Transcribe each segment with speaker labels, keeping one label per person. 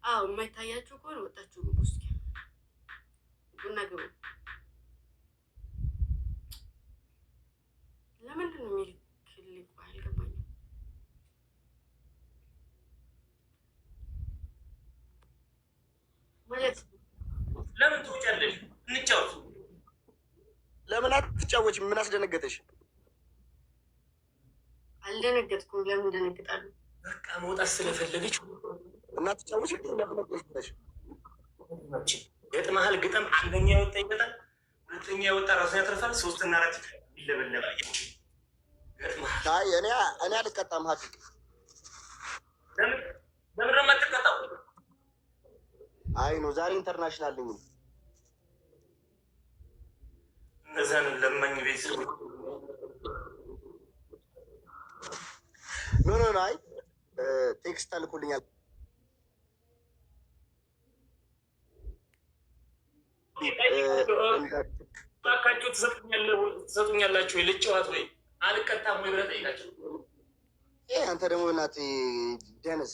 Speaker 1: አዎ የማይታያችሁ ከሆነ ወጣችሁ ግቡ። እስኪ ቡና ግቡ። ለምንድን ነው የሚልክልኝ? አልገባኝም። ማለት
Speaker 2: ለምን ትውጫለሽ? እንጫወት።
Speaker 3: ለምን አትጫወች? ምን አስደነገጠሽ?
Speaker 1: አልደነገጥኩም። ለምን ደነግጣለሁ?
Speaker 2: በቃ መውጣት ስለፈለገች
Speaker 3: እና ትጫወች። ለምን
Speaker 2: ገጥመሃል? ግጠም። አንደኛ የወጣ ይመጣል፣ ሁለተኛ የወጣ ራሱን ያተርፋል፣ ሶስትና አራት ይለበለባል።
Speaker 3: እኔ አልቀጣም። ሀቂቅ
Speaker 2: ለምን ነው የማትቀጣው?
Speaker 3: አይ ነው ዛሬ ኢንተርናሽናል ነኝ።
Speaker 2: እነዛን ለማኝ ቤት
Speaker 3: ኖ አይ ቴክስት አልኩልኛል።
Speaker 2: ባካችሁ ትሰጡኛላችሁ? ልጨዋት ወይ አልቀጣም ወይ ብለህ ጠይቃቸው።
Speaker 3: አንተ ደግሞ እናትህ ደነዝ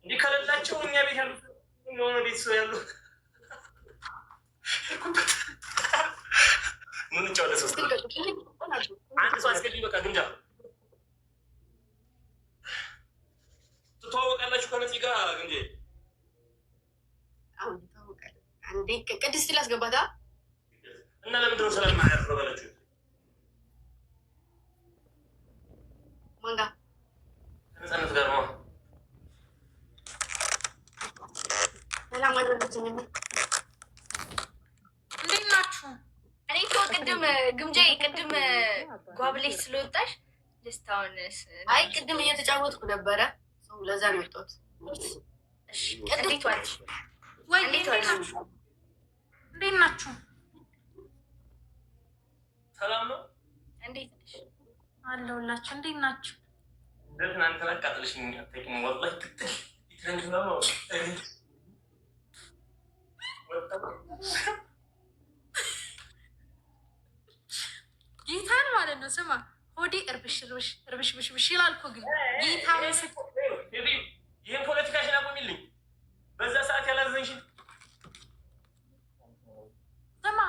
Speaker 2: እንዲህ ከሌላቸው እኛ ቤት ያሉ የሆነ ቤተሰብ ያሉ ምን ጫወለ ሶስት አንድ ሰው አስገቢ። በቃ ግምጃ ትተዋወቃላችሁ ከነዚህ ጋር ግምጄ
Speaker 1: አሁን ታወቃለህ። አንዴ ቅድስት ላስገባታ
Speaker 2: እና ለምንድን ነው ሰላም ማያር ነው ባላችሁ?
Speaker 1: ማንጋ
Speaker 2: ነፃነት ጋር ነው
Speaker 1: ሰላም አደረግኝ።
Speaker 4: እንዴት ናችሁ?
Speaker 1: እኔ እኮ ቅድም ግምጃ ቅድም ጓብሌሽ ስለወጣሽ ደስታውን አይ ቅድም እየተጫወትኩ ነበረ። ለዛ ነው የወጣሁት። እንዴት ዋልሽ?
Speaker 4: ወይ እንዴት ናችሁ? እንዴት ናችሁ?
Speaker 2: ሰላም ነው።
Speaker 4: እንዴት ነሽ? አለሁላችሁ። እንዴት ናችሁ?
Speaker 2: ትናንትና አቃጥልሽኝ አታውቂም። ወላሂ ክትል ይትረንግ ነው
Speaker 4: ጌታን ማለት ነው። ስማ ሆዴ እርብሽ ይላል እኮ ግን ጌታ
Speaker 2: ይህን ፖለቲካሽን አቆሚልኝ። በዛ ሰዓት ያላዘንሽን
Speaker 4: ስማ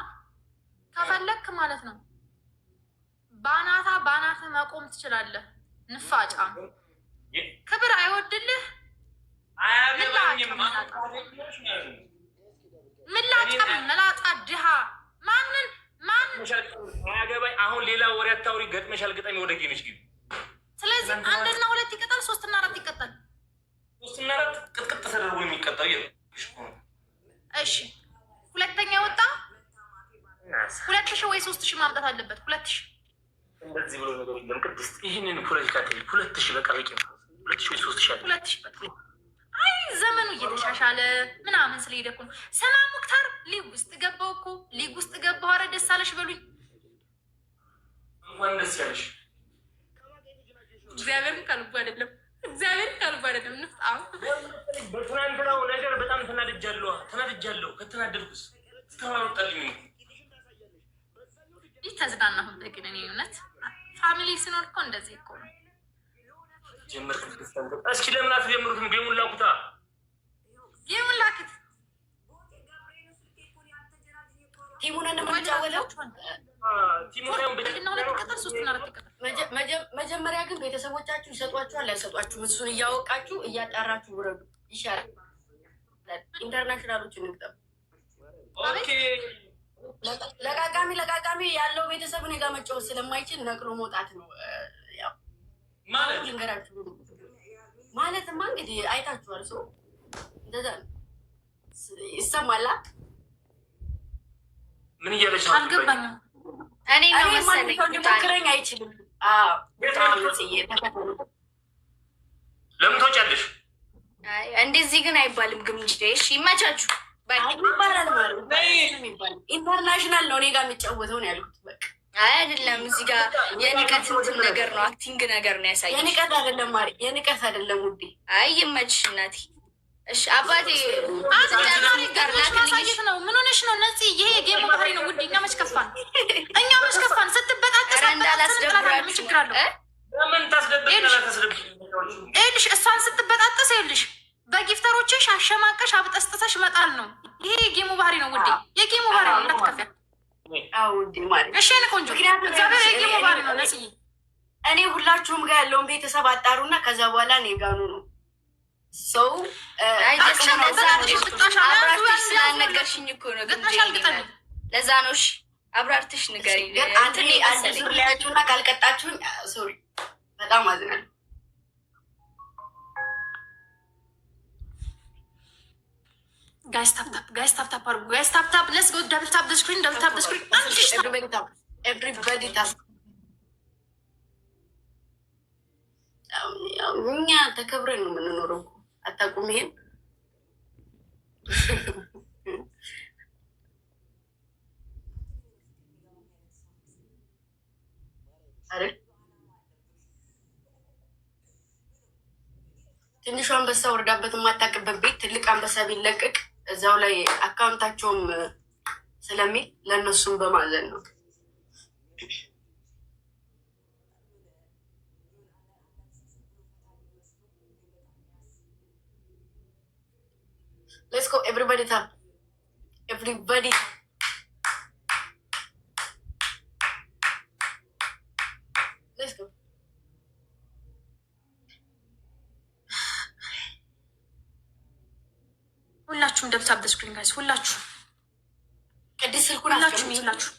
Speaker 4: ከፈለክ ማለት ነው ባናታ መቆም ትችላለህ። ንፋጫ ክብር አይወድልህ ምላጫ መላጣ ድሃ ማንን
Speaker 2: አያገባኝ። አሁን ሌላ ወሬ አታውሪ። ገጥመሻል ግጠሚ። ወደ ጌነች ግን
Speaker 4: ስለዚህ 1 እና 2 ይቀጣል፣ 3 እና 4 ይቀጣል።
Speaker 2: 3 እና 4 ቅጥቅጥ ተደርጎ የሚቀጣው
Speaker 4: እሺ ሁለተኛ ወጣ 2000 ወይ 3000 ማምጣት አለበት። 2000
Speaker 2: እንደዚህ ብሎ ነገር የለም። ቅድስት ይህንን ፖለቲካ ተይ። 2000 በቃ በቂ ነው። 2000 ወይ 3000
Speaker 4: 2000 በቃ አይ ዘመኑ እየተሻሻለ ምናምን ስለሄደ እኮ ነው። ሰማ ሙክታር ሊግ ውስጥ ገባው እኮ ሊግ ውስጥ ገባው። ኧረ ደስ አለሽ በሉኝ።
Speaker 2: እንኳን ደስ ያለሽ።
Speaker 4: እግዚአብሔርን ከልቡ አይደለም፣ እግዚአብሔርን ከልቡ አይደለም። ንፍጣም
Speaker 2: በትናንትናው ነገር በጣም ተናድጃለሁ። ከተናደድኩስ እስካሁን አልወጣልኝ።
Speaker 4: ይህ ተዝናናሁበት ግን እኔ እውነት ፋሚሊ ሲኖር እኮ እንደዚህ እኮ ነው።
Speaker 2: እስኪ ለምን አትጀምሩትም? ጌሙን ላኩታ።
Speaker 4: ጌሙን ላክት
Speaker 1: ቲሙን እንደማጫወተው መጀመሪያ ግን ቤተሰቦቻችሁ ይሰጧችኋል አይሰጧችሁም? እሱን እያወቃችሁ እያጣራችሁ ውረዱ ይሻላል። ኢንተርናሽናሎችን እንግጠም። ለቃቃሚ ያለው ቤተሰብ እኔ ጋር መጫወት ስለማይችል ነቅሎ መውጣት ነው። ያው ልንገራችሁ ማለትማ እንግዲህ አይታችኋል። ሰው እንደዛ ይሰማላ።
Speaker 2: ምን እያለች
Speaker 4: አልገባኝም።
Speaker 1: እኔ ነው መሰለኝ ሊሞክረኝ አይችልም።
Speaker 2: ለምን ትወጫለሽ?
Speaker 1: እንደዚህ ግን አይባልም። ግምጅ እሺ ይመቻችሁ። ይባላል ማለት ኢንተርናሽናል ነው። እኔ ጋር የሚጫወተው ነው ያልኩት። በቃ አይ አይደለም። እዚህ ጋር የንቀት እንትን ነገር ነው፣ አክቲንግ ነገር ነው ያሳየው። የንቀት አይደለም ማሪ፣ የንቀት አይደለም ውዴ። አይ ይመችሽ እናቴ። እሺ አባቴ
Speaker 4: ማሳየት ነው። ምን ሆነሽ ነው ነፂ? ይሄ ጌም ባህሪ ነው ውዴ። እኛ መች ከፋን? ስትበጣጠስ
Speaker 1: እንዳላስደብራችሁ
Speaker 4: ችግር አለው።
Speaker 2: ምን ታስደብቅ?
Speaker 4: ይኸውልሽ እሷን ስትበጣጠስ ይኸውልሽ አሸማቀሽ አብጠስጥሰሽ መጣል ነው። ይሄ የጌሙ ባህሪ ነው ውዴ፣ የጌሙ ባህሪ ነው። እንዳትከፊያ እሺ። እኔ ቆንጆ እግዚአብሔር የጌሙ ባህሪ ነው። ነስዬ
Speaker 1: እኔ ሁላችሁም ጋር ያለውን ቤተሰብ አጣሩና ከዛ በኋላ እኔ ጋኑ ነው ሰው ስላልነገርሽኝ እኮ ነው። ለዛ ነው። እሺ አብራርትሽ ንገሪኝ። አንድ ዙር ላያችሁና ካልቀጣችሁኝ ሶሪ በጣም አዝናለሁ።
Speaker 4: ጋይስ ታፕታፕ አድርጉ። ጋይስ ታፕታፕ ሌትስ ጎ። ደብል ታፕ ዘ ስክሪን፣ ደብል ታፕ ዘ ስክሪን።
Speaker 1: ኤቭሪባዲ ታፕ። እኛ ተከብረን ነው የምንኖረው እኮ አታውቁም ይሄን? ትንሹ አንበሳ ወርዳበት የማታውቅበት ቤት ትልቅ አንበሳ ቢለቅቅ እዛው ላይ አካውንታቸውም ስለሚል ለእነሱም በማዘን ነው። Let's go, everybody tap. Everybody. Let's go.
Speaker 4: ሁላችሁም ደብታብ ደስኩኝ ጋይስ፣ ሁላችሁም
Speaker 1: ቅድስት ስልኩን
Speaker 4: ሁላችሁም ይላችሁ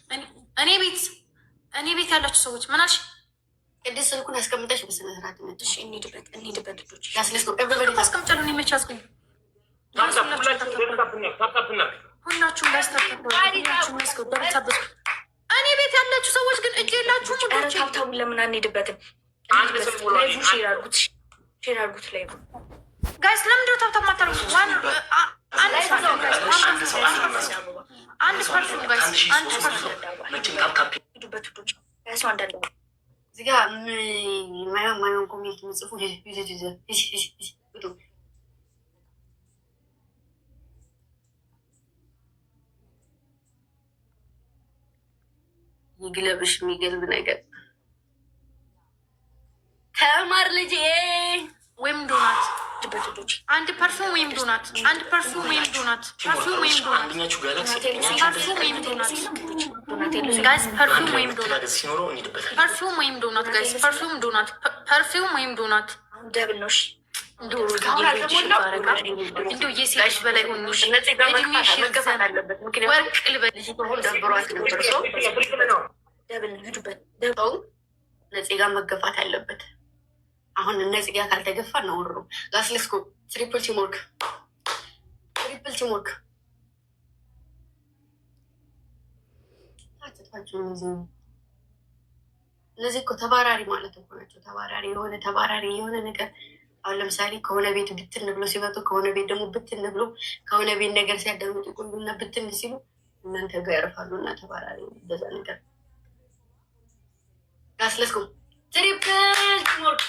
Speaker 4: እኔ ቤት ያላችሁ ሰዎች ምን አልሽ?
Speaker 1: ቅድስት ስልኩን አስቀምጠሽ በስነ ስርዓት ነጥሽ። እንሂድበት ልጆች ያስለስኩ
Speaker 4: ኤቭሪባዲ ታስቀምጫሉ። እኔ መቼ አስኩኝ? ሁላችሁም ላስታብታብ እኔ ቤት ያላችሁ ሰዎች ግን እጅ የላችሁም።
Speaker 1: ታብታቡን ለምን አንሄድበትም? ሼር አድርጉት ላይ
Speaker 4: ጋይስ። ለምንድነው ታብታብ ማታረጉ? አንድ ፐርፊውም ጋይስ፣ አንድ ፐርፊውም
Speaker 1: እዚህ ጋር ማየውን ኮሜንት ምጽፉ ይግለብሽ የሚገልብ ነገር ተማር ልጄ።
Speaker 4: ወይም ዶናት አንድ ፐርፉም ወይም ዶናት፣ አንድ ፐርፉም ወይም ዶናት፣ ፐርፉም ወይም ዶናት፣ ፐርፉም ወይም ዶናት ጋይስ፣ ፐርፉም ወይም ዶናት፣ ፐርፉም ወይም ዶናት ጋይስ፣ ፐርፉም ዶናት፣ ፐርፉም ወይም ዶናት።
Speaker 1: ደብል ነው።
Speaker 4: ዶሮ እንዶ የሴቶች በላይ ሆኑ እድሜሽ ወርቅ ልበልሽ
Speaker 1: ነፂ ጋር መገፋት አለበት። አሁን እነዚህ ጋር ካልተገፋ ነውር ነው። ላስለስኮ ትሪፕል ቲምወርክ እነዚህ እኮ ተባራሪ ማለት እኮ ናቸው። ተባራሪ የሆነ ነገር አሁን ለምሳሌ ከሆነ ቤት ብትን ብሎ ሲመጡ ከሆነ ቤት ደግሞ ብትን ብሎ ከሆነ ቤት ነገር ሲያዳምጡ ይቆዩና ብትን ሲሉ እናንተ ጋር ያርፋሉ። እና ተባራሪ በዛ ነገር ላስለስኮ ትሪፕል ቲምወርክ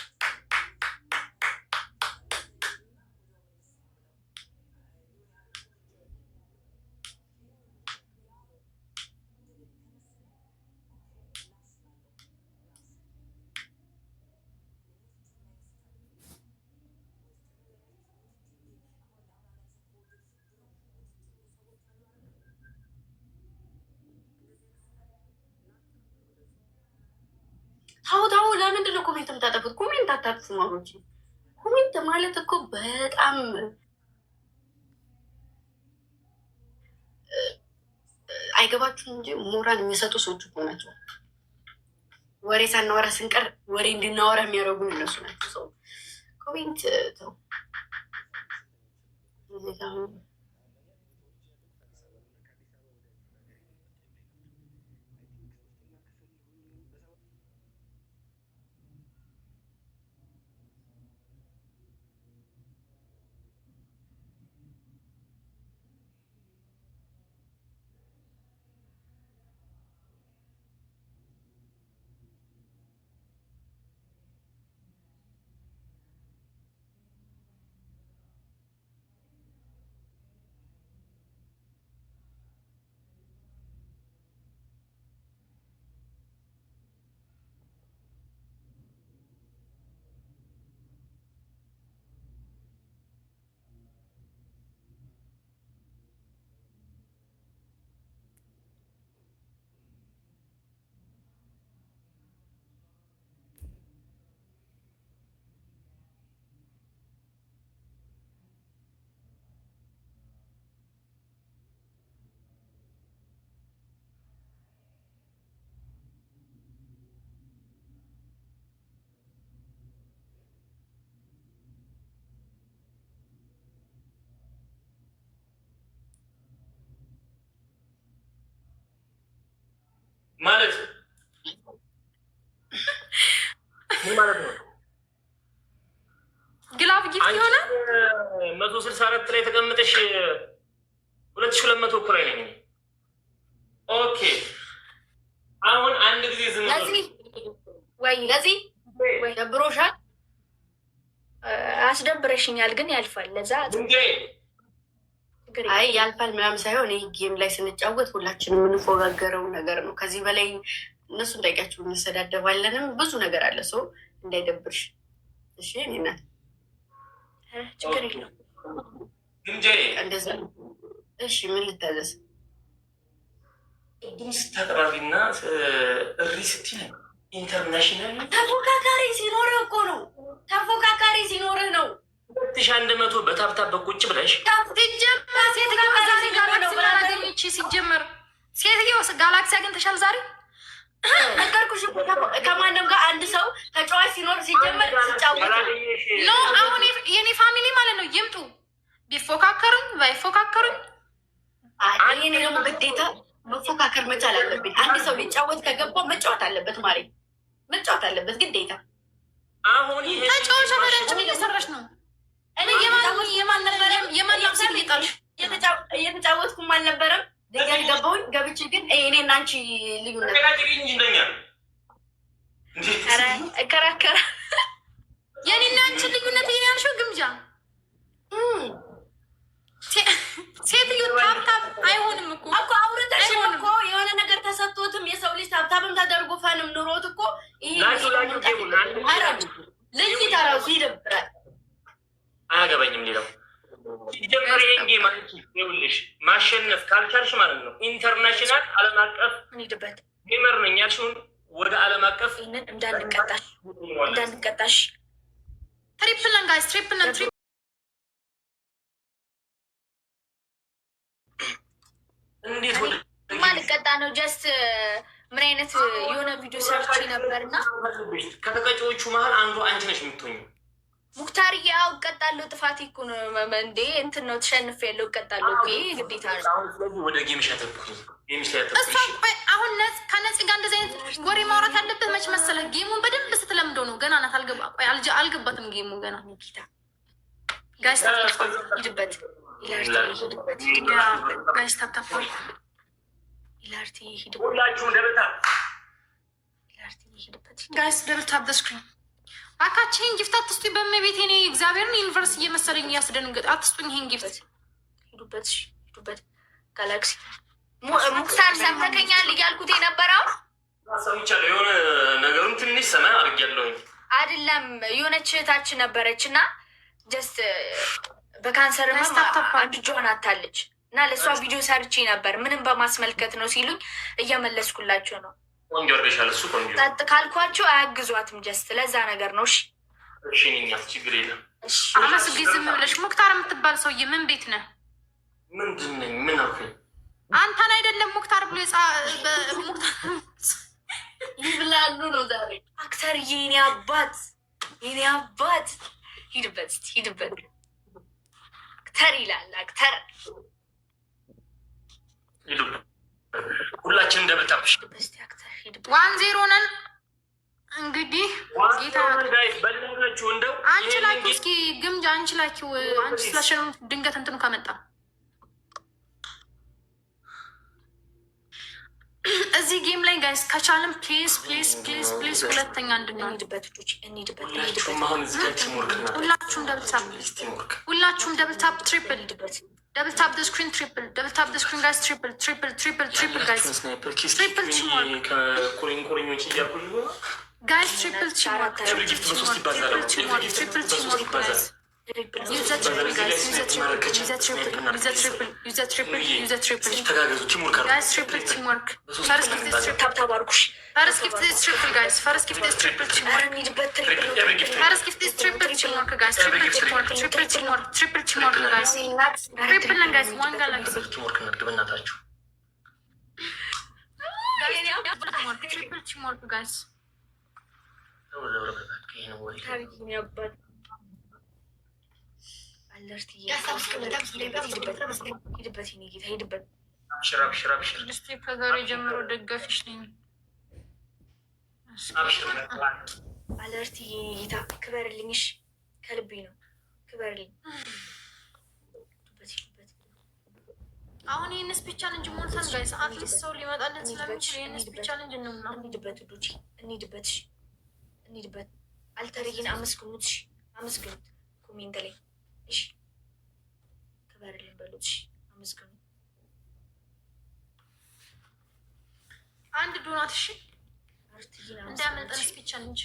Speaker 1: ታው ለምንድን ነው ኮሜንት የምታጠፉት? ኮሜንት አታጥፉ ማሮች። ኮሜንት ማለት እኮ በጣም አይገባችሁም እንጂ ሞራል የሚሰጡ ሰዎች እኮ ናቸው። ወሬ ሳናወራ ስንቀር ወሬ እንድናወራ የሚያደርጉን እነሱ ናቸው። ሰው ኮሜንት ተው።
Speaker 2: ማለት ምን ማለት ነው?
Speaker 4: ግላብ ጊፍት የሆነ
Speaker 2: 164 ላይ ተቀምጠሽ 2200 እኮ ላይ ነኝ። ኦኬ አሁን አንድ ጊዜ ዝም
Speaker 1: ለዚህ ደብሮሻል፣ አስደብረሽኛል፣ ግን ያልፋል። ለዛ አይ ያልፋል ምናምን ሳይሆን ይህ ጌም ላይ ስንጫወት ሁላችንም የምንፎጋገረው ነገር ነው። ከዚህ በላይ እነሱን ጠይቂያቸው እንሰዳደባለንም ብዙ ነገር አለ። ሰው እንዳይደብርሽ እሺ። እኔናት ችግር የለው እንደዛ ነው። እሺ ምን ልታዘዝ?
Speaker 2: ድምፅ ተቅራቢና ሪስቲ ኢንተርናሽናል
Speaker 1: ተፎካካሪ ሲኖርህ እኮ ነው። ተፎካካሪ ሲኖርህ ነው።
Speaker 2: 2100 በታብታብ በቁጭ ብለሽ
Speaker 4: ሲጀመር ሴትዮ ጋላክሲ አግኝተሻል ዛሬ
Speaker 1: ነገርኩሽ። ከማንም ጋር አንድ ሰው ተጫዋች ሲኖር ሲጀመር ሲጫወት
Speaker 4: ነው። አሁን የኔ ፋሚሊ ማለት ነው ይምጡ፣ ቢፎካከሩኝ ባይፎካከሩኝ
Speaker 1: እኔ ደግሞ ግዴታ መፎካከር መቻል አለብኝ። አንድ ሰው ሊጫወት ከገባ መጫወት አለበት ማለት መጫወት አለበት ግዴታ።
Speaker 2: አሁን
Speaker 4: ተጫዋች አበዳችን እየሰራች ነው። እኔ
Speaker 1: እየተጫወትኩም አልነበረም ድንገት ገባሁኝ። ገብቼ ግን እኔ እና አንቺ ልዩነት እከራከራ
Speaker 4: የኔና አንቺ ልዩነት ይሄን ያልሽው ግምጃ ሴትዮ ታብታብ አይሆንም እኮ
Speaker 1: አውርተሽም እኮ የሆነ ነገር ተሰጥቶትም የሰው ልጅ ታብታብም ተደርጎ ፈንም ኑሮት እኮ ልይታ ራሱ ይደብራል።
Speaker 2: አያገባኝም። ሌላው ሲጀመር ይሄን ጌም ይኸውልሽ ማሸነፍ ካልቻልሽ ማለት ነው ኢንተርናሽናል ዓለም አቀፍ ጌመር ነኝ ያልሽውን ወደ ዓለም አቀፍ
Speaker 1: እንዳንቀጣሽ
Speaker 4: ትሪፕልን ጋይስ ትሪፕልን
Speaker 2: እንዴት ወደ
Speaker 1: ማልቀጣ ነው። ጀስት ምን አይነት የሆነ ቪዲዮ ሰርች ነበርና
Speaker 2: ከተቀጪዎቹ መሀል አንዱ አንቺ ነሽ የምትሆኙ።
Speaker 1: ሙክታር ያው እቀጣለሁ። ጥፋቴ እኮ ነው እንዴ እንትን ነው ተሸንፌ ያለው እቀጣለሁ። ግዴታ ነው።
Speaker 2: ወደ ጌምሽ ያተኩኝ
Speaker 4: እሷ አሁን ከነፂ ጋር እንደዚህ አይነት ወሬ ማውራት ያለበት መች መሰለህ? ጌሙን በደንብ ስትለምደው ነው። ገና ናት አልገባትም ጌሙ ገና። ጋይስ ሂድበት ጋይስ ታፕታፕ ኢላርቲ
Speaker 2: ሁላችሁም ደብታ
Speaker 4: ጋይስ ደብል ታፕ ዘ ስክሪን። እባካችሁን ጊፍት አትስጡኝ በመቤቴ። እኔ እግዚአብሔርን ዩኒቨርስ እየመሰለኝ እያስደንገጥ አትስጡኝ ይሄን ጊፍት።
Speaker 1: ሂዱበት ጋላክሲ ሙክታር ሰምተከኛል እያልኩት የነበረው
Speaker 2: ሰምቻለሁ። የሆነ ነገሩን ትንሽ ሰማይ አድርጌያለሁኝ።
Speaker 1: አይደለም የሆነች እህታችን ነበረች እና ጀስት በካንሰር አንድ እጇን አታለች እና ለእሷ ቪዲዮ ሰርቼ ነበር። ምንም በማስመልከት ነው ሲሉኝ እየመለስኩላቸው ነው።
Speaker 2: ቆንጆ አድርገሻል። እሱ ቆንጆ
Speaker 1: ጸጥ ካልኳቸው አያግዟትም። ጀስት ለዛ ነገር ነው።
Speaker 2: እሺ እኛስ ችግር የለም።
Speaker 4: አመስግ ዝም ብለሽ ሙክታር የምትባል ሰውዬ ምን ቤት ነህ?
Speaker 2: ምንድን ነኝ? ምን አልኩኝ?
Speaker 4: አንተን አይደለም ሙክታር ብሎ ሙክታር
Speaker 1: ይብላሉ ነው ዛሬ አክተር የኔ አባት ሂድበት አክተር ይላል። አክተር
Speaker 2: ሁላችን እንደምታብሽ
Speaker 4: 1-0 ነን። እንግዲህ ጌታ
Speaker 2: በላችሁ እንደው
Speaker 4: አንቺ ላኪው እስኪ ግምጃ አንቺ ላኪው። አንቺ ስላሸኑ ድንገት እንትኑ ከመጣ እዚህ ጌም ላይ ጋይስ ከቻለም ፕሊዝ ሁለተኛ እንድንሄድበት ሁላችሁም ደብል ታፕ ትሪፕል ደብል ታፕ ደ ስክሪን ትሪፕል ደብል ታፕ ደ ስክሪን ጋይስ ትሪፕል ጋይስ ትሪፕል ቲምወርክ ጋይስ ትሪፕል ቲምወርክ ጋይስ use the triple guys, use the triple guys, triple teamwork. First gift is triple guys, first gift is triple teamwork. First gift is triple teamwork guys, triple teamwork guys. Triple and guys, one galaxy. Triple teamwork guys. ከዛሬ ጀምሮ ደጋፊሽ ነኝ።
Speaker 1: አለርቲ ጌታ ክበርልኝ። እሺ ከልቤ ነው ክበርልኝ።
Speaker 4: አሁን ይህን ስፒች ቻሌንጅ ሞልተን ጋይስ አትሊስት ሰው ሊመጣልን ስለሚችል ይህን ስፒች ቻሌንጅ እንምና።
Speaker 1: እንሂድበት ውዶች እንሂድበት። እሺ እንሂድበት። አልተርይን አመስግኑት። እሺ አመስግኑት ኮሜንት ላይ እሺ ክበርልኝ በሉት። እሺ አመስግኑ።
Speaker 4: አንድ ዶናት እሺ እንዳያመልጠን ስፒች ቻሌንጅ።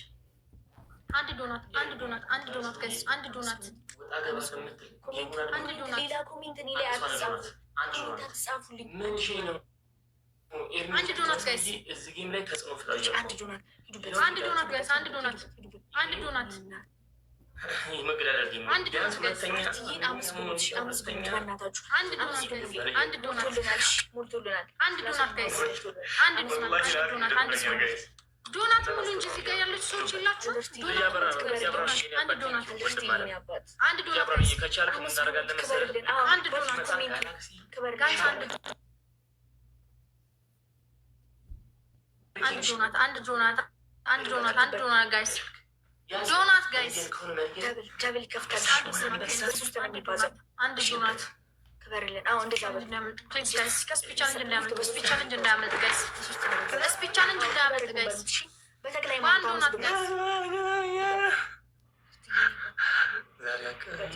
Speaker 4: አንድ ዶናት አንድ ዶናት አንድ ዶናት ጋይስ አንድ ዶናት አንድ ዶናት።
Speaker 1: ሌላ ኮሜንት እኔ ላይ አትጻፉ አትጻፉልኝ።
Speaker 4: አንድ ዶናት ጋይስ
Speaker 2: እዚህ ጌም ላይ ተጽዕኖ ፍጣሪ
Speaker 1: አንድ ዶናት
Speaker 4: አንድ ዶናት ጋይስ አንድ ዶናት አንድ ዶናት
Speaker 2: መግደላል ጌም
Speaker 4: አንድ ዶናት ጋይስ
Speaker 1: ይህን አመስግኑት። አመስግኑት በእናታችሁ።
Speaker 4: አንድ ዶናት ጋይስ አንድ ዶናት
Speaker 1: ሞልቶልናል።
Speaker 4: አንድ ዶናት ጋይስ አንድ ዶናት አንድ ዶናት ዶናት ሙሉ እንጂ እዚህ ጋር ያለች ሰዎች የላችሁ። አንድ ዶናት አንድ ዶናት አንድ ዶናት
Speaker 2: ከቻልክ ምን ታደርጋለህ መሰለህ?
Speaker 4: አንድ ዶናት ጋይስ አንድ ዶናት አንድ ዶናት አንድ ዶናት አንድ ዶናት ጋይስ ዶናት ጋይስ
Speaker 1: ደብል ከፍታል።
Speaker 4: አንድ ዶናት
Speaker 1: ክበርልን። አዎ እንደዛ
Speaker 4: ፕሊዝ ጋይስ ስፒች ቻሌንጅ እንዳያመልጥ ስፒች ቻሌንጅ እንዳያመልጥ ጋይስ ስፒች ቻሌንጅ እንዳያመልጥ ጋይስ
Speaker 1: በተክላይ
Speaker 4: በአንድ ዶናት ጋይስ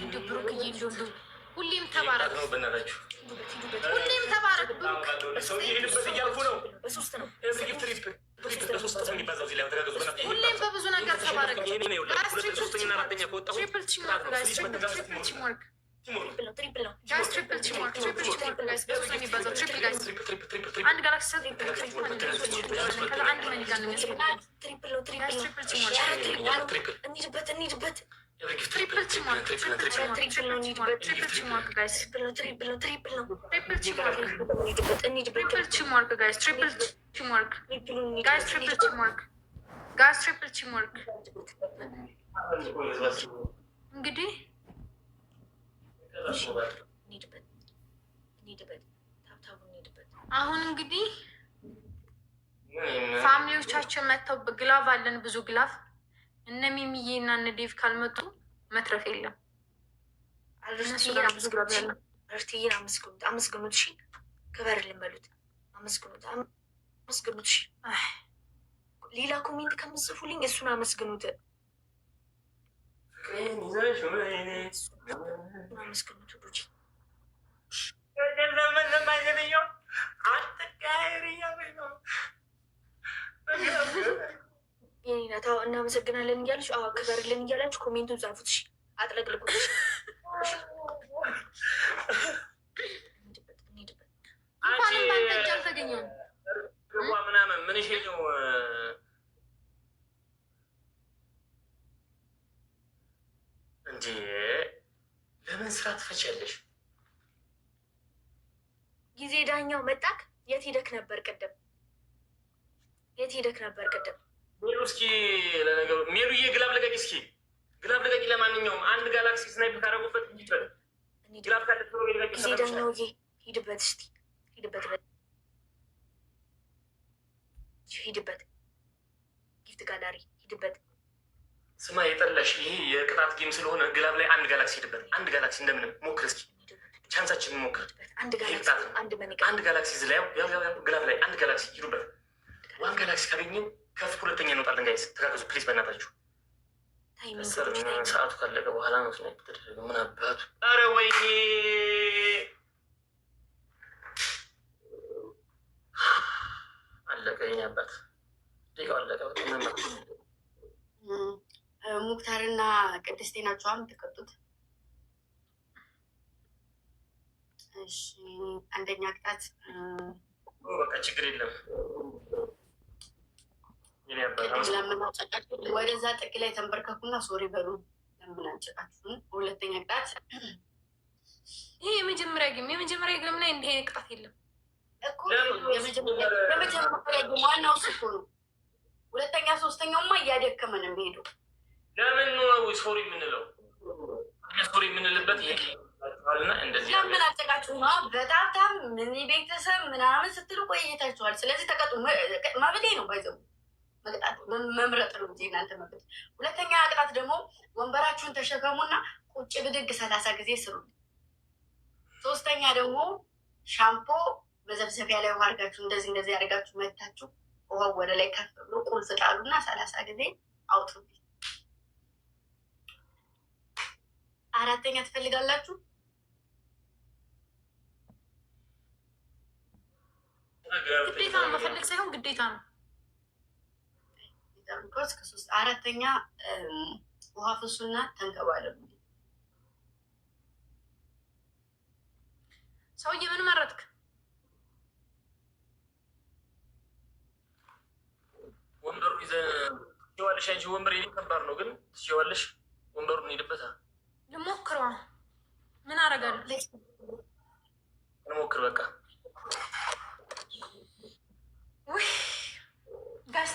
Speaker 4: እንዱ ብሩክዬ እንዱ ሁሌም ተባረክ ሁሌም ተባረክ ብሩክ።
Speaker 1: በሶስት ነው
Speaker 4: ሁሌም በብዙ ነገር ተባረክ። ትሪፕል ቲምወርክ ጋይስ ትሪፕል ቲምወርክ
Speaker 1: ትሪፕል ነው
Speaker 4: ጋይስ ትሪፕል ቲምወርክ ጋይስ በብዙ የሚባዛው ትሪፕል ጋይስ አንድ ጋላክሲ ከዛ አንድ መኒጋ ነው የሚያስፈልገው።
Speaker 1: ትሪፕል ነው
Speaker 4: ጋይስ ትሪፕል ቲምወርክ
Speaker 1: እንሂድበት እንሂድበት።
Speaker 4: ትሪፕል ቲምወርክ ትሪፕል ቲምወርክ ጋይስ
Speaker 1: ትሪፕል ነው
Speaker 4: ትሪፕል ቲምወርክ
Speaker 1: እንሂድበት
Speaker 4: ትሪፕል ቲምወርክ ጋይስ ትሪፕል ቲምወርክ ጋይስ ትሪፕል ቲምወርክ ጋይስ ትሪፕል ቲምወርክ እንግዲህ አሁን እንግዲህ ፋሚሊዎቻችን መጥተው ግላቭ አለን ብዙ ግላቭ እነ ሚሚዬ እና እነ ዴቭ ካልመጡ መትረፍ የለም።
Speaker 1: እርትዬን አመስግኑት አመስግኑት። እሺ ክበርልን በሉት። አመስግኑት አመስግኑት። እሺ ሌላ ኮሜንት ከምጽፉልኝ እሱን አመስግኑት አመስግኑት ውዶች። የኔናታው እናመሰግናለን እያለች ክበርልን እያላችሁ ኮሜንቱን ጻፉት። እሺ አጥለቅልቁት።
Speaker 4: እንኳንም በአንተ እጅ አልተገኘም
Speaker 2: ምናምን ምን ይሄ ነው እንጂ ለምን ስራ ትፈቻለሽ?
Speaker 1: ጊዜ ዳኛው መጣክ። የት ሄደክ ነበር ቅድም? የት ሄደክ ነበር ቅድም?
Speaker 2: ሜሉ እስኪ ለነገሩ ሜሉዬ ግላብ ልቀቂ፣ እስኪ ግላብ ልቀቂ። ለማንኛውም አንድ ጋላክሲ ስናይፕ ካረጉበት ይችላል። ግላብ ካለ ቶሎ ልቀቂ።
Speaker 1: ጊዜ ዳኛው ሂድበት፣ እስቲ ሂድበት፣ ሂድበት፣ ጊፍት ጋላሪ ሂድበት።
Speaker 2: ስማ የጠላሽ ይሄ የቅጣት ጌም ስለሆነ ግላብ ላይ አንድ ጋላክሲ ሄድበት። አንድ ጋላክሲ እንደምንም ሞክር እስኪ፣ ቻንሳችንን ሞክር። አንድ ጋላክሲ ዝላያው ግላብ ላይ አንድ ጋላክሲ ሂዱበት። ዋን ጋላክሲ ካገኘን ከፍ ሁለተኛ እንወጣለን። ጋይስ ተጋገዙ ፕሊዝ በእናታችሁ። ሰዓቱ ካለቀ በኋላ ነው ስናይፕ ተደረገ። ምን አባቱ! ኧረ ወይኔ አለቀ። የእኔ አባት ደቂቃው አለቀ።
Speaker 1: ሙክታርና ቅድስቴ ናቸው የምትቀጡት። እሺ አንደኛ ቅጣት
Speaker 2: በቃ ችግር የለም።
Speaker 1: ለምናጨቃችሁ ወደዛ ጥቅ ላይ ተንበርከኩና ሶሪ በሉ። ለምናጨቃችሁን ሁለተኛ ቅጣት
Speaker 4: ይሄ የመጀመሪያ ጌም ላይ እንዲህ አይነት ቅጣት የለም
Speaker 1: እኮ። የመጀመሪያ ጌም ዋናው እሱ እኮ ነው። ሁለተኛ ሶስተኛውማ እያደከመን የሚሄዱ
Speaker 2: ለምን ነው ሶሪ የምንለው? ሶሪ የምንልበት
Speaker 1: ለምን አጨቃችሁ ነው? በጣም ምን ቤተሰብ ምናምን ስትሉ ቆይታችኋል። ስለዚህ ተቀጡ። መብቴ ነው ባይዘው መቅጣት መምረጥ ነው እንጂ እናንተ መብት። ሁለተኛ ቅጣት ደግሞ ወንበራችሁን ተሸከሙና ቁጭ ብድግ 30 ጊዜ ስሩ። ሶስተኛ ደግሞ ሻምፖ በዘብዘቢያ ላይ ውሃ አድርጋችሁ እንደዚህ እንደዚህ አድርጋችሁ መታችሁ ውሃው ወደ ላይ ከፍ ብሎ ቁልፍ ጣሉና 30 ጊዜ አውጡት። አራተኛ ትፈልጋላችሁ?
Speaker 4: ግዴታ ነው። መፈለግ ሳይሆን ግዴታ ነው።
Speaker 1: አራተኛ ውሃ ፍሱና ተንከባለሉ።
Speaker 4: ሰውዬ ምን መረጥክ?
Speaker 2: ወንበሩ ትችዋለሽ አንቺ። ወንበር የኔ ከባድ ነው ግን ትችዋለሽ። ወንበሩን እንሂድበታል።
Speaker 4: ልሞክረዋ። ምን አደርጋለሁ?
Speaker 2: እንሞክር በቃ።
Speaker 4: ውይ ጋይስ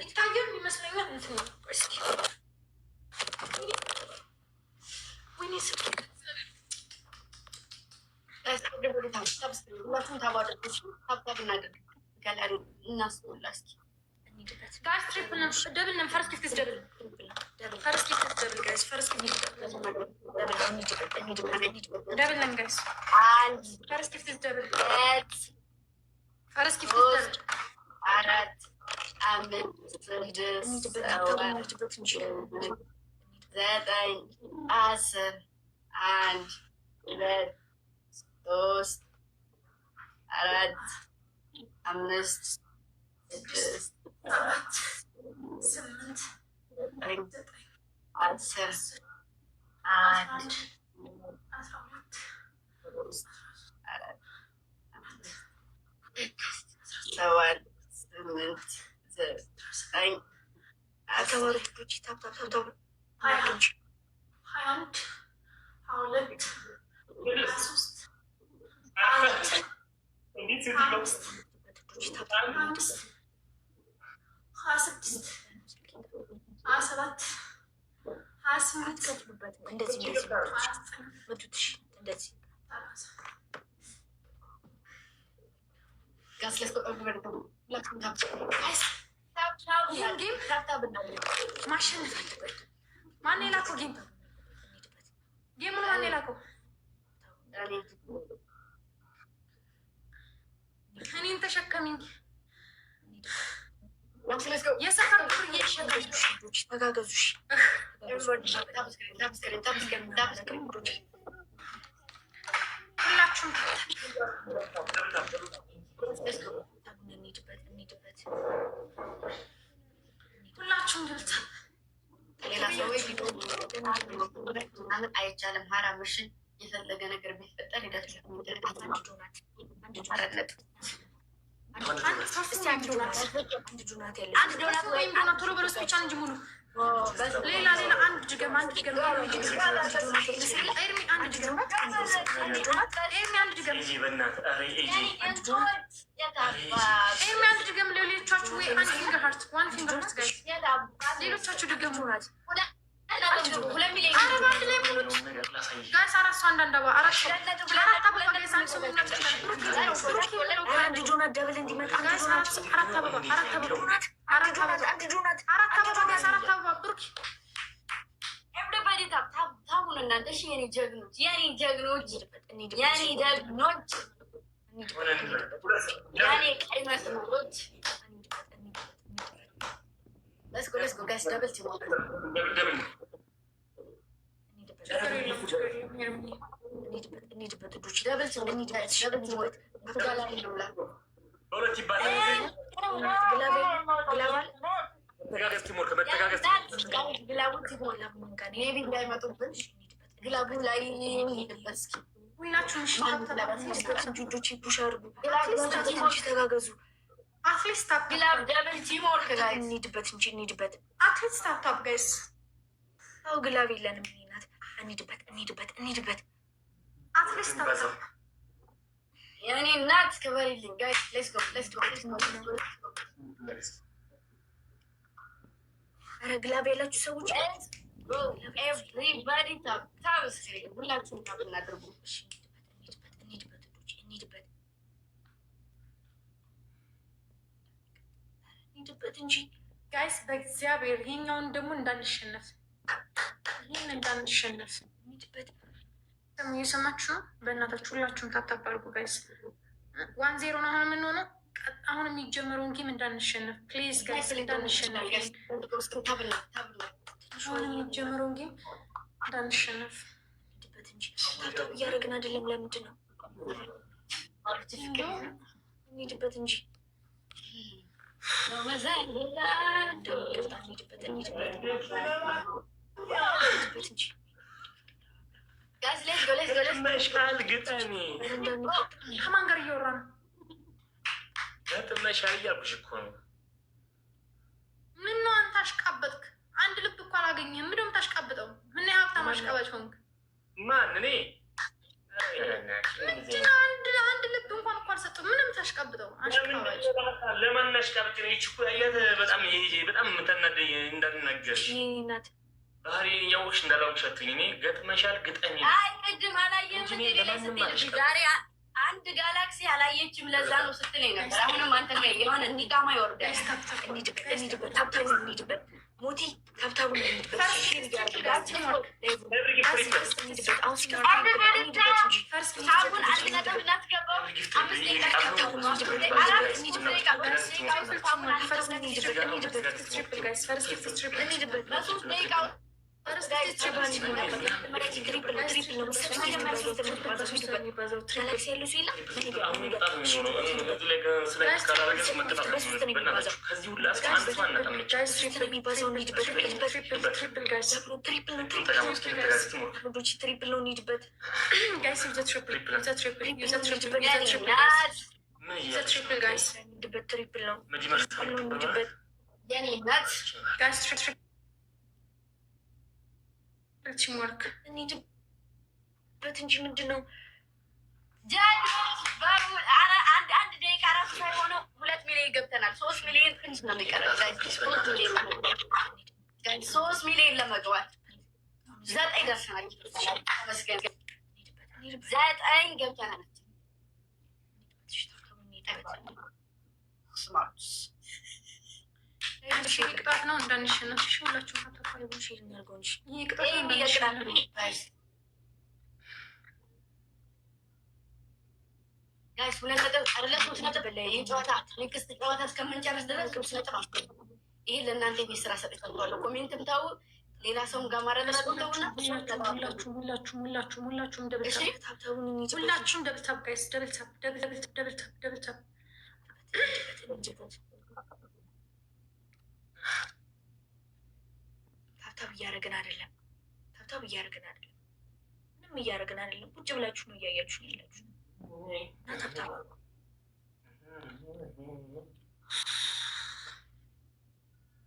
Speaker 4: ይታየን ይመስለኛል።
Speaker 1: ሁላችሁም ታባደች ታብታብ እናደርግ ጋላሪ እናስላ እስኪ
Speaker 4: ጋይስ ትሪፕል ነው። ደብል ነው። ፈርስት ጊፍት ደብል ፈርስት ጊፍት ደብል ጋይስ ፈርስት ጊፍት ደብል ነው ጋይስ
Speaker 1: አንድ
Speaker 4: ፈርስት ጊፍት ደብል ፈርስት ጊፍት
Speaker 1: ሶስት
Speaker 4: ደብል
Speaker 1: አራት አምስት ስድስት ሰባት ዘጠኝ 10 1 2 3 4 5 6
Speaker 4: 8
Speaker 1: 10 1 7 8 9 አተወርቶች ታብታብ
Speaker 4: 21 22 ማሸነፍ አለበት። ማን የላከው ጌም? ጌሙን ማን የላከው? እኔን ተሸከሚኝ። የሰፈር ቁር እየሸከሚች ተጋገዙ። ሁላችሁም ሁላችሁም ግብታ
Speaker 1: ሌላ ሰው አይቻልም። ሀራምሽን የፈለገ ነገር ቢፈጠር ቶሎ በለስ ብቻ እንጂ ሙሉ ሌላ አንድ ድገም አንድ ድገም ሌሎቻችሁ ወይ አንድ ፊንገር ሀርት ዋን ፊንገር ሀርት ጋይ ሌሎቻችሁ ድገሙ ናት። ጋይስ አራት ሰው አንዳንድ አበባ አራት አበባ ጋይስ አንድ ሰው አንድ ጆናት ደብል እንዲመጣ ጋይስ አራት አበባ ብሩክ ኤቭሪባዲ ታቡን እናንተ እሺ የኔ ጀግኖች የኔ ጀግኖች የኔ ቀይ መስመሮች let's go guys double team
Speaker 4: ተጋገዙ። አትሊስት ግላብ ደብል ቲም ወርክ ጋይስ እንሂድበት እንጂ እንሂድበት። አትሊስት ታፕ ጋይስ አው ግላብ የለንም። እናት እንሂድበት። አትሊስት ታፕ
Speaker 1: የኔ እናት ከበሪልኝ ጋይስ ሌትስ ጎ
Speaker 4: ኧረ ግላብ ያላችሁ ሰዎች
Speaker 1: ኤቭሪባዲ ታብስ ሁላችሁም ታብ እናድርጉ። እንሂድበት እንጂ
Speaker 4: ጋይስ በእግዚአብሔር ይሄኛውን ደግሞ እንዳንሸነፍ ይህን እንዳንሸነፍ እንሂድበት። ደግሞ እየሰማችሁ ነው። በእናታችሁ ሁላችሁም ታብታብ አድርጉ ጋይስ። 1-0 ነው አሁን የምንሆነው። አሁን የሚጀመረውን ጌም እንዳንሸነፍ ፕሊዝ ጋይስ፣ እንዳንሸነፍ። አሁን የሚጀመረውን ጌም እንዳንሸነፍ
Speaker 1: እንሂድበት እንጂ ታብታብ እያደረግን አይደለም። ለምንድን ነው? እንሂድበት እንጂ
Speaker 4: ከማን ጋር እያወራ ነው?
Speaker 2: ጥመሻል እያልኩሽ እኮ ነው።
Speaker 4: ምነው አንተ አሽቃበጥክ? አንድ ልብ እኮ አላገኘህም። ምንድን ነው የምታሽቃብጠው? ምን ሀብታም አሽቃባጭ ሆንክ?
Speaker 2: ማን እኔ?
Speaker 4: ምንድን ነው አንድ ልብ እንኳን እኮ አልሰጠሁም። ምንም የምታሽቃብጠው አሽቃባጭ።
Speaker 2: ለማን አሽቃብጥ ነው? ይች እኮ ያያት በጣም የምታናደኝ እንዳልናገር ባህሪ እያወቅሽ እንዳላወቅሽ አትይኝ። እኔ ገጥመሻል ግጠሚ።
Speaker 1: አይ ቅድም አላየህም ዛሬ አንድ ጋላክሲ አላየችም። ለዛ ነው ስትለኝ ነበር። አሁንም አንተ ላይ የሆነ እንዲቃማ ይወርዳል። እንሂድበት ሞቲ ታብታቡ እንሂድበት።
Speaker 4: ቲምወርክ
Speaker 1: እንሂድበት እንጂ ምንድን ነው አንድ ደቂቃ ራሱ ሳይሆነው 2 ሚሊዮን ገብተናል። 3 ሚሊዮን ትንሽ ነው የሚቀረው። 3 ሚሊዮን ለመግባት 9 ደርሰናል። 9 ገብተናል።
Speaker 4: ቅጣት ነው እንዳንሸነፍ። ሁላችሁም ታተፋሉ። ይህ ቅጣት ነው እንዳንሸነፍ።
Speaker 1: ጋይስ 2 ነጥብ አይደለም 3 ነጥብ ይህ ጨዋታ ኔክስት ጨዋታ እስከምንጨርስ ድረስ 3 ነጥብ አስገቡ። ይሄ ለእናንተ ቤት ስራ ሰጥቻችኋለሁ። ኮሜንትም ታው ሌላ ሰውም ጋር ማረጋገጥተውና ሁላችሁም ደብልታብ ጋይስ ደብልታብ ታብታብ እያደረግን አይደለም። ምንም እያደረግን አይደለም። ቁጭ ብላችሁ ነው እያያችሁ ነው ያላችሁ።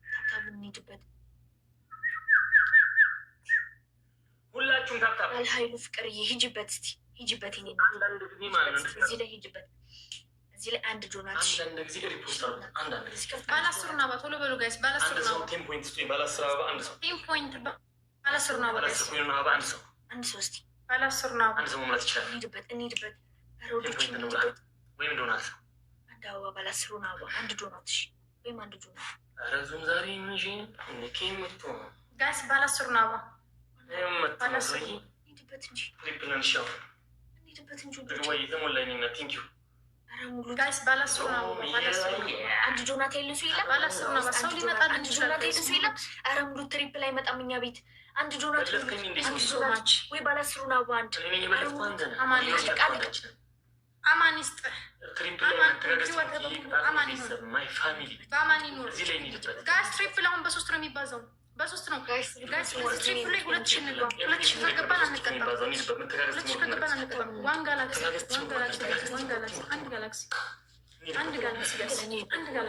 Speaker 1: ታብታብ እንሂድበት።
Speaker 2: ሁላችሁም ታብታብ
Speaker 1: ኃይሉ ፍቅርዬ ሂጅበት፣ እስኪ ሂጅበት። እዚህ ላይ ሂጅበት። እዚህ ላይ አንድ ዶናት
Speaker 4: ባላስሩና ቶሎ በሉ ጋይስ። ባላስሩና
Speaker 1: አንድ ሶስት
Speaker 4: ባላስሩና
Speaker 1: እንሂድበት።
Speaker 2: ወይም ዶናት
Speaker 1: አንድ አበባ ባላስሩና አንድ ዶናት ወይም አንድ ዶናት
Speaker 2: ረዙም ዛሬ
Speaker 4: ጋይስ ባላስሩና
Speaker 1: እንሂድበት እንጂ
Speaker 4: ጋይስ ባላስሩና
Speaker 1: አንድ ዶናት የለሱ የለም።
Speaker 4: ባላስሩና ሰው ሊመጣ
Speaker 1: አንድ ዶናት የለሱ የለም። ኧረ ሙሉ ትሪፕል አይመጣም እኛ ቤት። አንድ ዶናት ወይ ባላስሩና አንድ አማን ይስጥህ። በአማን ይኑር ጋይስ። ትሪፕል አሁን በ3 ነው የሚባዛው። በ3 ነው ጋይስ። ትሪፕል ላይ 2000 እንግባ። 2000 ከገባን አንቀጣም። 2000 ከገባን አንቀጣም። ዋን ጋላክሲ አንድ ጋላክሲ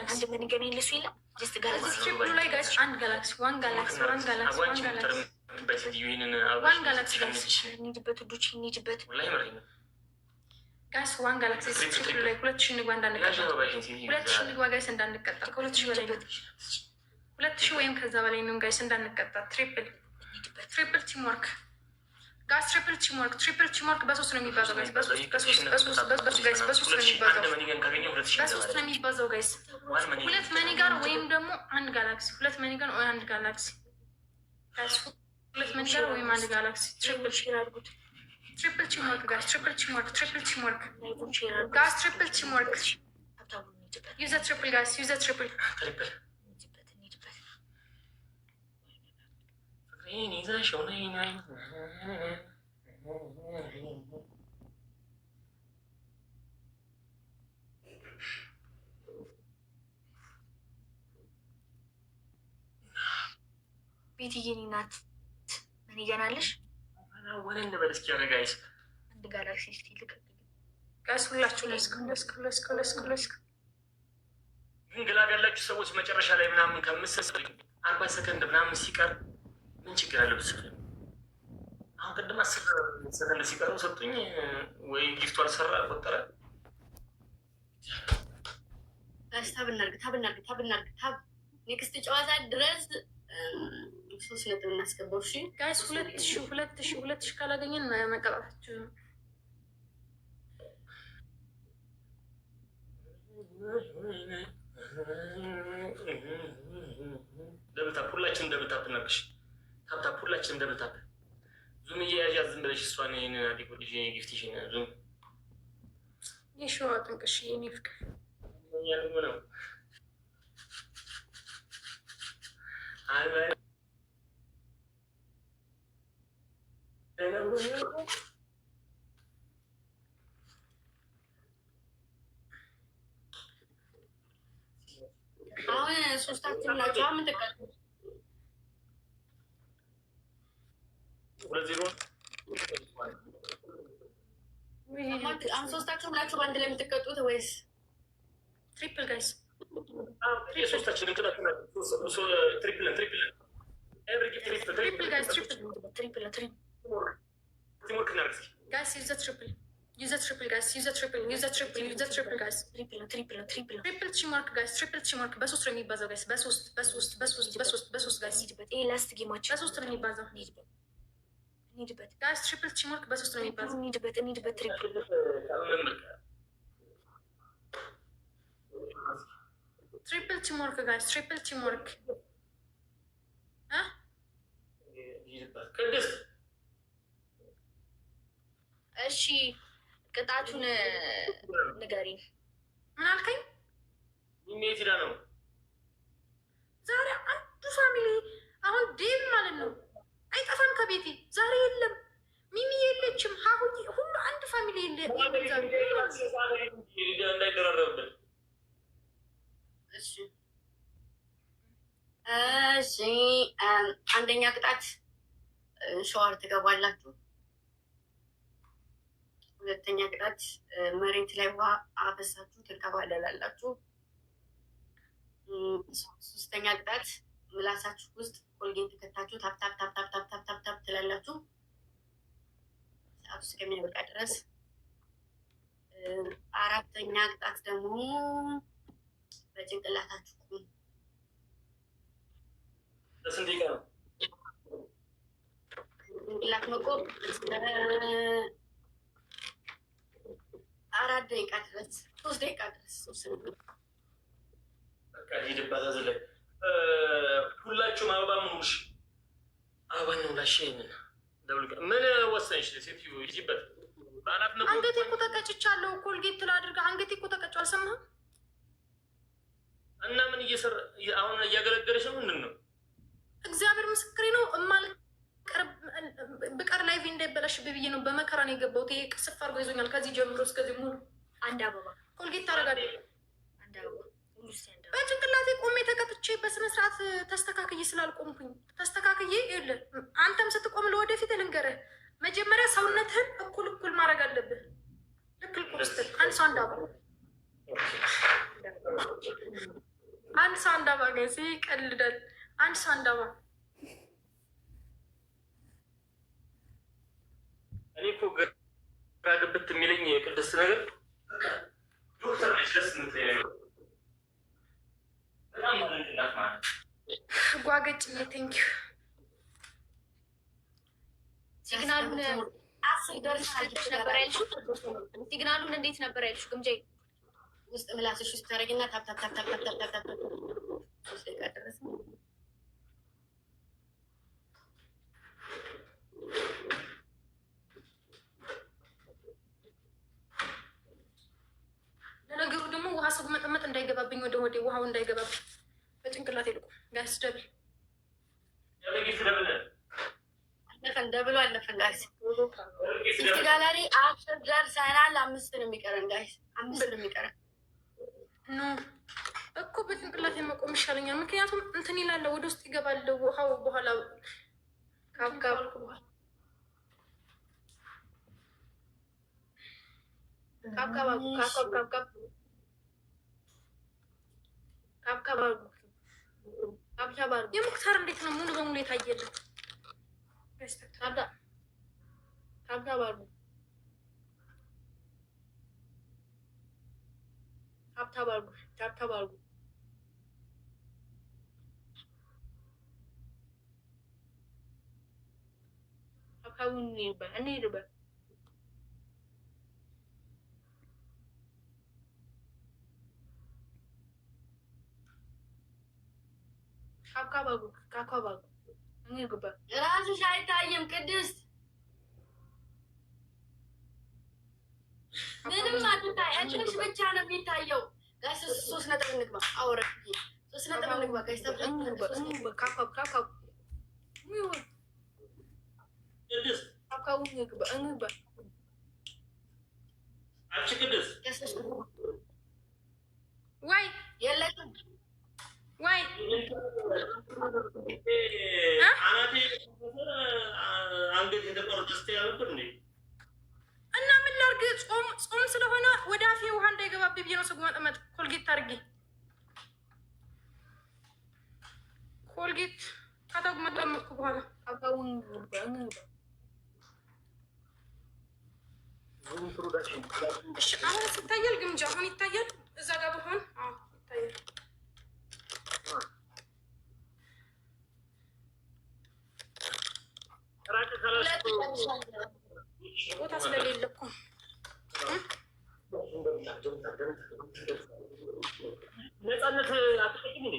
Speaker 1: አንድ መንገድ የለሱ የለም።
Speaker 4: ትሪፕሉ ላይ ጋይስ አንድ ጋላክሲ ዋን ጋላክሲ
Speaker 1: እንሂድበት ውዶች፣ እንሂድበት
Speaker 4: ጋይስ። ዋን ጋላክሲ ትሪፕሉ ላይ 2000 እንግባ እንዳንቀጣ። 2000 እንግባ ጋይስ እንዳንቀጣ። ከ2000 በላይ 2000 ወይም ከዛ በላይ ነው ጋይስ እንዳንቀጣ። ትሪፕል ትሪፕል ቲም ወርክ ጋይስ፣ ትሪፕል ቲም ወርክ በሶስት ነው የሚባዛው ጋይስ፣ በሶስት ነው የሚባዛው ጋይስ። ሁለት መኒ ጋር ወይም ደግሞ አንድ ጋላክሲ፣ ሁለት መኒ ጋር ወይ አንድ ጋላክሲ ጋይስ፣ ሁለት መኒ ጋር ወይም አንድ ጋላክሲ። ትሪፕል ቲም ወርክ ጋይስ፣ ትሪፕል ቲም ወርክ ጋይስ፣ ትሪፕል ቲም ወርክ። ዩዘ ትሪፕል ጋይስ፣ ዩዘ ትሪፕል
Speaker 1: ቤትዬ ናት። ምን ይገናለሽ?
Speaker 2: ወደ እንበል እስኪ ኧረ ጋይስ
Speaker 1: አንድ ጋላክሲ እስኪ ልክ
Speaker 4: ጋይስ፣ ሁላችሁ ለስክ
Speaker 2: ግን ግላብ ያላችሁ ሰዎች መጨረሻ ላይ ምናምን ከምትሰጡኝ 40 ሰከንድ ምናምን ሲቀር ምን ችግር አለ ብትሰጡኝ? አሁን ቅድም 10 ሰከንድ ሲቀረው ሰጡኝ ወይ ጊፍቱ አልሰራ ቆጠረ።
Speaker 1: ታብ ኔክስት ጨዋታ ድረስ 3 ነጥብ እናስገባው። እሺ
Speaker 4: ጋይስ፣ 2000 ካላገኘን መቀጣታችሁ ነው።
Speaker 2: ደብልታፕ ሁላችንም ደብልታፕ እናድርግሽ። ታፕታፕ ሁላችንም ደብልታፕ። ዙም እየያዣት ዝም ብለሽ እሷን ይህንን አዲጎልሽ ጊፍትሽን ዙም
Speaker 4: የሸዋ ጥንቅሽ የኔ ፍቅር
Speaker 2: ነው።
Speaker 1: አሁን ሶስታችን ናቸው። ምን ተቀር
Speaker 2: 2-0
Speaker 1: አሁን ሶስታችሁም ናችሁ በአንድ ላይ የምትቀጡት ወይስ
Speaker 4: ትሪፕል ጋይስ?
Speaker 2: ሶስታችን ትሪፕል
Speaker 4: ጋይስ፣
Speaker 1: ትሪፕል
Speaker 2: ቲምወርክ እናድርግ እስኪ
Speaker 4: ጋይስ። ዩዘ ትሪፕል ጋይስ፣ ዩዘ ትሪፕል ጋይስ። ትሪፕል ቲምወርክ ጋይስ፣ ትሪፕል ቲምወርክ በሶስት ነው የሚባዛው ጋይስ፣ በሶስት ጋይስ።
Speaker 1: ይሄ ላስት ጌማችን
Speaker 4: በሶስት ነው የሚባዛው ጋይስ። ትሪፕል ቲምወርክ በሶስት ነው የሚባዛው።
Speaker 1: እንሂድበት ትሪፕል
Speaker 4: ቲምወርክ ጋይስ፣ ትሪፕል ቲምወርክ
Speaker 1: እሺ ቅጣቱን ንገሪኝ።
Speaker 4: ምን አልከኝ?
Speaker 2: ሜት ሄዳ ነው
Speaker 4: ዛሬ አንዱ ፋሚሊ አሁን ዴቭ ማለት ነው አይጠፋም ከቤቴ ዛሬ የለም። ሚሚ የለችም። ሀሁዬ ሁሉ አንድ ፋሚሊ
Speaker 2: እንዳይደራረብብን።
Speaker 1: እሺ አንደኛ ቅጣት ሸዋር ትገባላችሁ። ሁለተኛ ቅጣት መሬት ላይ ውሃ አፈሳችሁ ትንከባለላላችሁ። ሶስተኛ ቅጣት ምላሳችሁ ውስጥ ኮልጌት ከታችሁ ታፕታፕ ትላላችሁ ሰዓቱ እስከሚያበቃ ድረስ። አራተኛ ቅጣት ደግሞ በጭንቅላታችሁ ቁም።
Speaker 2: ለስንት ደቂቃ ነው
Speaker 1: ጭንቅላት መቆም? 4 ደቂቃ ድረስ 3 ደቂቃ ድረስ
Speaker 2: ሂድባት። አዘ ላይ ሁላችሁም አበባ ምኑሽ አበባ እንሙላሽ። ይሄንን ምን ወሰንሽ? ሴትዮ ሂጂበት።
Speaker 4: አንገቴ እኮ ተቀጭቻለሁ። ኮልጌት ላድርግ። አንገቴ እኮ ተቀጭ። አልሰማህም?
Speaker 2: እና ምን እየሰራ አሁን እያገለገለሽ ነው? ምንድን ነው?
Speaker 4: እግዚአብሔር ምስክሬ ነው። ብቀር ላይቭ እንዳይበላሽ ብዬ ነው። በመከራ ነው የገባሁት። ይሄ ቅስፍ አድርጎ ይዞኛል። ከዚህ ጀምሮ እስከዚህ ሙሉ
Speaker 1: አንድ አበባ
Speaker 4: ኮልጌት ታደርጋለህ።
Speaker 1: አንድ አበባ
Speaker 4: በጭንቅላቴ ቆሜ ተቀጥቼ በስነስርዓት ተስተካክዬ ስላልቆምኩኝ ተስተካክዬ ይኸውልህ፣ አንተም ስትቆም ለወደፊት ልንገርህ፣ መጀመሪያ ሰውነትህን እኩል ማድረግ አለብህ። ልክ ልቁም ስትል አንድ ሰው አንድ አበባ ጋይስ ይቀልዳል። አንድ ሰው አንድ አበባ።
Speaker 2: እኔ እኮ ግራ ግብት የሚለኝ የቅድስት ነገር ዶክተር ነች። ደስ ምትለኝ ነገር በጣም
Speaker 4: ጓገጭዬ ቴንኪው ሲግናሉን ነበር ያልሽው? ሲግናሉን እንዴት ነበር ያልሽው? ግምጄ
Speaker 1: ውስጥ ምላስሽ ውስጥ ታደርጊና ታፕታፕታፕታፕታፕታፕ ሶስት ደቂቃ ደረሰ።
Speaker 4: ለነገሩ ደግሞ ውሃ ሰው መጠመጥ እንዳይገባብኝ ወደ ወዴ ውሃው እንዳይገባብኝ በጭንቅላት ይልቁ ጋስ ደብል
Speaker 1: ደብሎ አለፈን ጋይስ። ጋላሪ አስር ደርሰናል። 5 ነው የሚቀረን ጋይስ፣ 5 ነው የሚቀረን
Speaker 4: እኮ በጭንቅላት መቆም ይሻለኛል። ምክንያቱም እንትን ይላለ ወደ ውስጥ ይገባል ውሃው በኋላ ካብካብ የሙክታር እንዴት ነው ሙሉ በሙሉ የታየልን?
Speaker 1: ራስሽ አይታይም ቅድስት፣ ምንም አትታይ። እጅሽ ብቻ ነው የሚታየው ጋይስ። 3 ነጥብ እንግባ። አውረ 3 ነጥብ እንግባ ጋይስ።
Speaker 4: ወይ
Speaker 1: የለችም
Speaker 4: ወይ
Speaker 2: አንገት የተቆረጠ ያለብን እንዴ?
Speaker 4: እና ምን ላድርግ? ጾም ስለሆነ ወደ አፌ ውሃ እንዳይገባብኝ ብዬ ነው ስጉ መጠመጥ። ኮልጌት አድርጌ ኮልጌት ካታጉ መጠመጥኩ በኋላ አሁን ይታያል። ግምጃ አሁን ይታያል። እዛ ጋር በሆን ይታያል። ቦታ ስለሌለ እኮ
Speaker 2: ነፃነት አትጠቂም እንዴ?